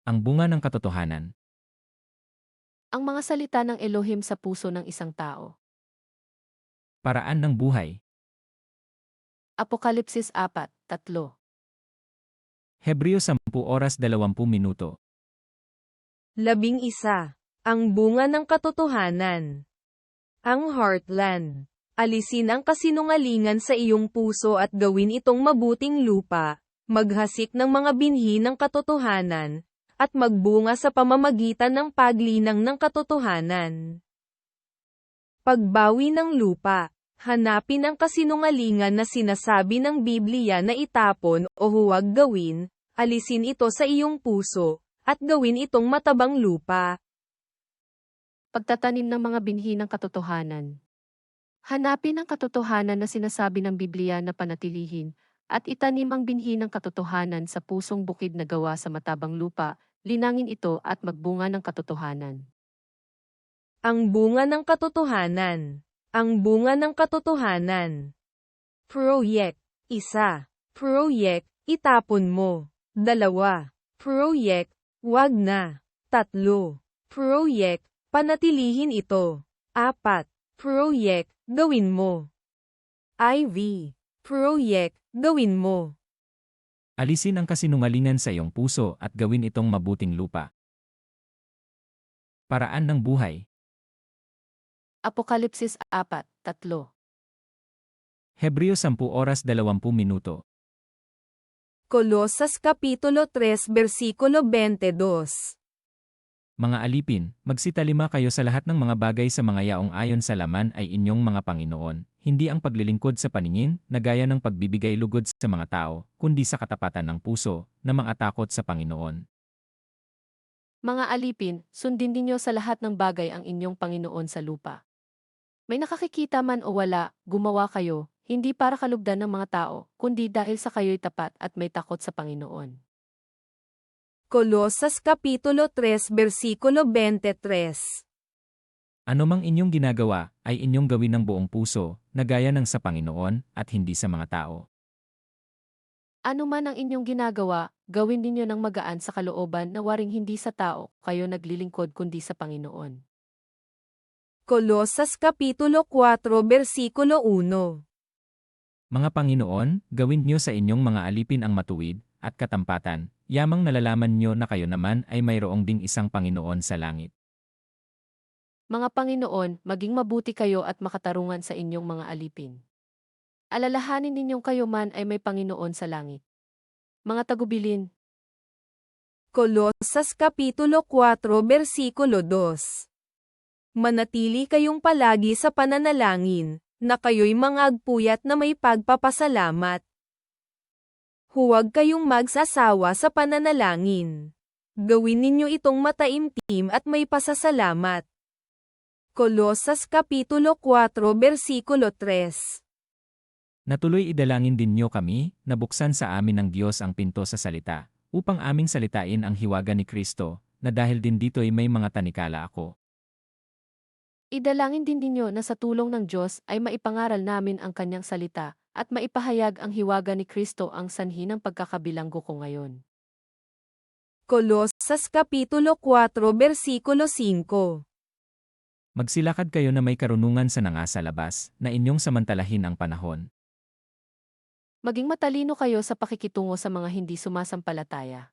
Ang bunga ng katotohanan. Ang mga salita ng Elohim sa puso ng isang tao. Paraan ng buhay. Apokalipsis 4:3. Hebreo 10:20. 11. Ang bunga ng katotohanan. Ang heartland. Alisin ang kasinungalingan sa iyong puso at gawin itong mabuting lupa, maghasik ng mga binhi ng katotohanan, at magbunga sa pamamagitan ng paglinang ng katotohanan. Pagbawi ng lupa. Hanapin ang kasinungalingan na sinasabi ng Biblia na itapon o huwag gawin, alisin ito sa iyong puso, at gawin itong matabang lupa. Pagtatanim ng mga binhi ng katotohanan. Hanapin ang katotohanan na sinasabi ng Biblia na panatilihin, at itanim ang binhi ng katotohanan sa pusong bukid na gawa sa matabang lupa, linangin ito at magbunga ng katotohanan. Ang bunga ng katotohanan. Ang bunga ng katotohanan. Proyek. 1. Proyek, itapon mo. 2. Proyek, wag na. 3. Proyek, panatilihin ito. 4. Proyek, gawin mo. IV. Proyek, gawin mo. Alisin ang kasinungalingan sa iyong puso at gawin itong mabuting lupa. Paraan ng buhay. Apokalipsis 4:3. Hebreo 10:20. Kolosas Kapitulo 3 Versikulo 22. Mga alipin, magsitalima kayo sa lahat ng mga bagay sa mga yaong ayon sa laman ay inyong mga Panginoon, hindi ang paglilingkod sa paningin, na gaya ng pagbibigay lugod sa mga tao, kundi sa katapatan ng puso, na mga takot sa Panginoon. Mga alipin, sundin ninyo sa lahat ng bagay ang inyong Panginoon sa lupa. May nakakikita man o wala, gumawa kayo, hindi para kalugdan ng mga tao, kundi dahil sa kayo'y tapat at may takot sa Panginoon. Kolosas Kapitulo 3 Versikulo 23. Ano mang inyong ginagawa, ay inyong gawin ng buong puso, na gaya ng sa Panginoon, at hindi sa mga tao. Ano man ang inyong ginagawa, gawin ninyo ng magaan sa kalooban na waring hindi sa tao, kayo naglilingkod kundi sa Panginoon. Kolosas Kapitulo 4 Versikulo 1. Mga Panginoon, gawin niyo sa inyong mga alipin ang matuwid, at katampatan, yamang nalalaman niyo na kayo naman ay mayroong ding isang Panginoon sa langit. Mga Panginoon, maging mabuti kayo at makatarungan sa inyong mga alipin. Alalahanin ninyong kayo man ay may Panginoon sa langit. Mga tagubilin. Kolosas Kapitulo 4 Versikulo 2. Manatili kayong palagi sa pananalangin, na kayo'y mangagpuyat na may pagpapasalamat. Huwag kayong magsasawa sa pananalangin. Gawin ninyo itong mataimtim at may pasasalamat. Kolosas Kapitulo 4 Versikulo 3. Natuloy idalangin din niyo kami, na buksan sa amin ng Diyos ang pinto sa salita, upang aming salitain ang hiwaga ni Kristo, na dahil din dito'y may mga tanikala ako. Idalangin din ninyo na sa tulong ng Diyos ay maipangaral namin ang kanyang salita at maipahayag ang hiwaga ni Kristo ang sanhi ng pagkakabilanggo ko ngayon. Kolosas Kapitulo 4 Versikulo 5. Magsilakad kayo na may karunungan sa nangasa labas, na inyong samantalahin ang panahon. Maging matalino kayo sa pakikitungo sa mga hindi sumasampalataya.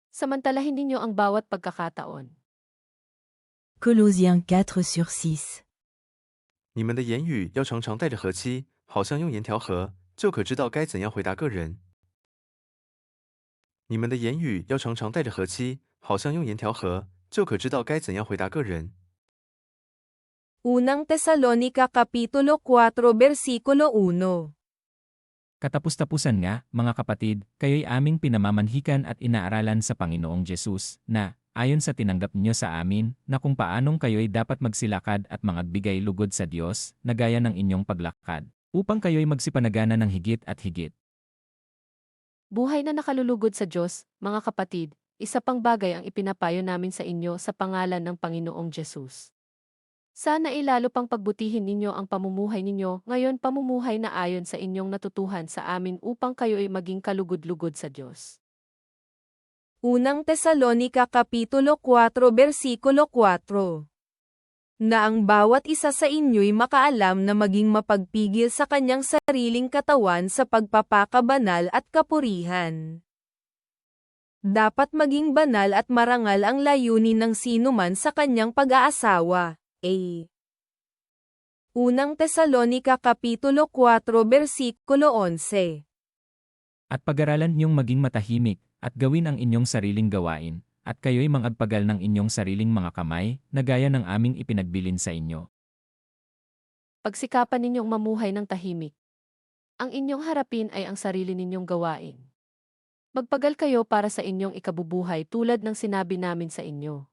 Samantalahin ninyo ang bawat pagkakataon. Colossiens 4:6.你们的言语要常常带着和气，好像用盐调和，就可知道该怎样回答个人。你们的言语要常常带着和气，好像用盐调和，就可知道该怎样回答个人。 Unang Tesalonika Kapitulo 4 Versikulo 1. Katapus-tapusan nga, mga kapatid, kayo'y aming pinamamanhikan at inaaralan sa Panginoong Jesus, na, ayon sa tinanggap niyo sa amin, na kung paanong kayo'y dapat magsilakad at magbigay lugod sa Diyos, na gaya ng inyong paglakad, upang kayo'y magsipanagana ng higit at higit. Buhay na nakalulugod sa Diyos, mga kapatid, isa pang bagay ang ipinapayo namin sa inyo sa pangalan ng Panginoong Jesus. Sana ilalo pang pagbutihin ninyo ang pamumuhay ninyo ngayon, pamumuhay na ayon sa inyong natutuhan sa amin upang kayo ay maging kalugod-lugod sa Diyos. Unang Tesalonika Kapitulo 4 Versikulo 4. Na ang bawat isa sa inyo'y makaalam na maging mapagpigil sa kanyang sariling katawan sa pagpapakabanal at kapurihan. Dapat maging banal at marangal ang layunin ng sinuman sa kanyang pag-aasawa. A. Unang Tesalonika Kapitulo 4 Versikulo 11. At pag-aralan niyong maging matahimik, at gawin ang inyong sariling gawain, at kayo'y mangagpagal ng inyong sariling mga kamay, na gaya ng aming ipinagbilin sa inyo. Pagsikapan ninyong mamuhay ng tahimik. Ang inyong harapin ay ang sarili ninyong gawain. Magpagal kayo para sa inyong ikabubuhay tulad ng sinabi namin sa inyo.